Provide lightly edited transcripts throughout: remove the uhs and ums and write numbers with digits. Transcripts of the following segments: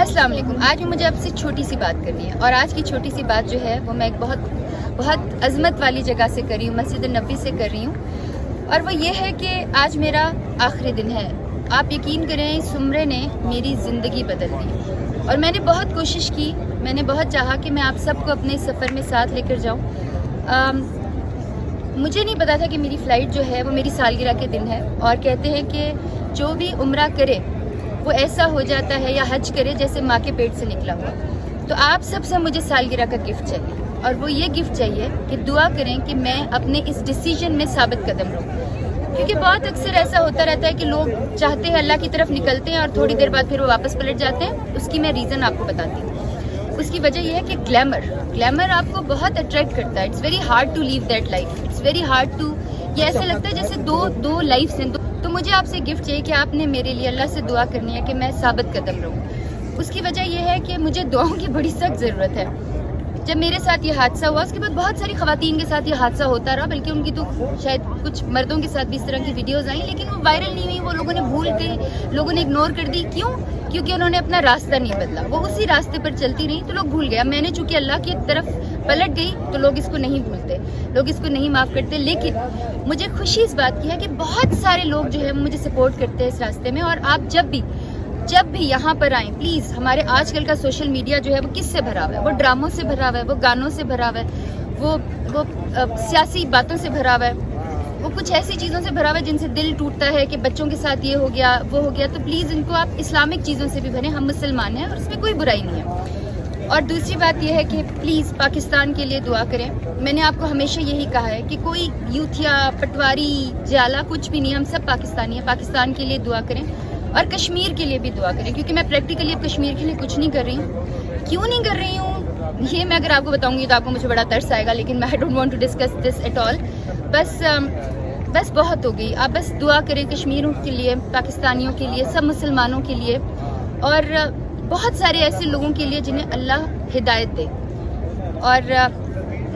अस्सलाम वालेकुम। आज मुझे आपसे छोटी सी बात करनी है और आज की छोटी सी बात जो है वो मैं एक बहुत अजमत वाली जगह से कर रही हूँ, मस्जिद नबी से कर रही हूँ। और वो ये है कि आज मेरा आखिरी दिन है। आप यकीन करें इस उम्र ने मेरी ज़िंदगी बदल दी और मैंने बहुत कोशिश की, मैंने बहुत चाहा कि मैं आप सबको अपने सफ़र में साथ लेकर जाऊँ। मुझे नहीं पता था कि मेरी फ़्लाइट जो है वो मेरी सालगिरह के दिन है और कहते हैं कि जो भी उम्रा करे वो ऐसा हो जाता है या हज करे जैसे माँ के पेट से निकला हुआ। तो आप सब से मुझे सालगिरह का गिफ्ट चाहिए और वो ये गिफ्ट चाहिए कि दुआ करें कि मैं अपने इस डिसीजन में साबित कदम रहूँ। क्योंकि बहुत अक्सर ऐसा होता रहता है कि लोग चाहते हैं अल्लाह की तरफ निकलते हैं और थोड़ी देर बाद फिर वो वापस पलट जाते हैं। उसकी मैं रीज़न आपको बताती हूँ। उसकी वजह यह है कि ग्लैमर आपको बहुत अट्रैक्ट करता है। It's very hard to leave that life, it's very hard to, ये ऐसे लगता है जैसे दो लाइफ्स हैं। तो मुझे आपसे गिफ्ट चाहिए कि आपने मेरे लिए अल्लाह से दुआ करनी है कि मैं साबित कदम रहूँ। उसकी वजह यह है कि मुझे दुआओं की बड़ी सख्त ज़रूरत है। जब मेरे साथ ये हादसा हुआ उसके बाद बहुत सारी ख़वातीन के साथ ये हादसा होता रहा, बल्कि उनकी तो शायद कुछ मर्दों के साथ भी इस तरह की वीडियोस आई, लेकिन वो वायरल नहीं हुई, वो लोगों ने भूल गए, लोगों ने इग्नोर कर दी। क्यों? क्योंकि उन्होंने अपना रास्ता नहीं बदला, वो उसी रास्ते पर चलती रही तो लोग भूल गए। मैंने चूंकि अल्लाह की तरफ पलट गई तो लोग इसको नहीं भूलते, लोग इसको नहीं माफ़ करते। लेकिन मुझे खुशी इस बात की है कि बहुत सारे लोग जो है मुझे सपोर्ट करते हैं इस रास्ते में। और आप जब भी यहाँ पर आएँ प्लीज़, हमारे आजकल का सोशल मीडिया जो है वो किस से भरा हुआ है? वो ड्रामों से भरा हुआ है, वो गानों से भरा हुआ है, वो सियासी बातों से भरा हुआ है, वो कुछ ऐसी चीज़ों से भरा हुआ है जिनसे दिल टूटता है कि बच्चों के साथ ये हो गया वो हो गया। तो प्लीज़ इनको आप इस्लामिक चीज़ों से भी भरें। हम मुसलमान हैं और इसमें कोई बुराई नहीं है। और दूसरी बात यह है कि प्लीज़ पाकिस्तान के लिए दुआ करें। मैंने आपको हमेशा यही कहा है कि कोई यूथिया, पटवारी, जाला कुछ भी नहीं, हम सब पाकिस्तानी हैं। पाकिस्तान के लिए दुआ करें और कश्मीर के लिए भी दुआ करें, क्योंकि मैं प्रैक्टिकली अब कश्मीर के लिए कुछ नहीं कर रही हूँ। क्यों नहीं कर रही हूँ ये मैं अगर आपको बताऊँगी तो आपको मुझे बड़ा तरस आएगा, लेकिन I don't want to discuss this at all. बस बहुत हो गई। आप बस दुआ करें कश्मीरों के लिए, पाकिस्तानियों के लिए, सब मुसलमानों के लिए और बहुत सारे ऐसे लोगों के लिए जिन्हें अल्लाह हिदायत दे। और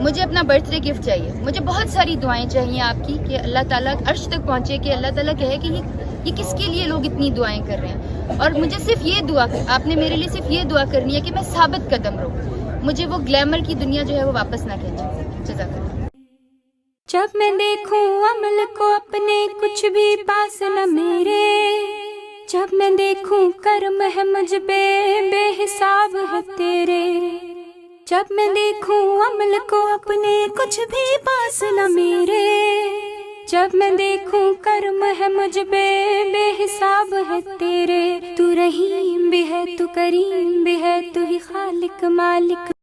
मुझे अपना बर्थडे गिफ्ट चाहिए, मुझे बहुत सारी दुआएं चाहिए आपकी कि अल्लाह ताला अर्श तक पहुँचे, कि अल्लाह ताला कहे कि ये किसके लिए लोग इतनी दुआएं कर रहे हैं। और मुझे सिर्फ ये दुआ आपने मेरे लिए सिर्फ ये दुआ करनी है कि मैं साबित कदम रहूँ, मुझे वो ग्लैमर की दुनिया जो है वो वापस ना खींचे। जज़ाकल्लाह। जब मैं देखूं अमल को अपने कुछ भी पास न मेरे, जब मैं देखूं कर्म है मुझ पे बेहिसाब है तेरे, जब मैं देखूं अमल को अपने कुछ भी पास न मेरे, जब मैं देखूं कर्म है मुझ पे बेहिसाब है तेरे। तू रहीम भी है, तू करीम भी है, तू ही खालिक मालिक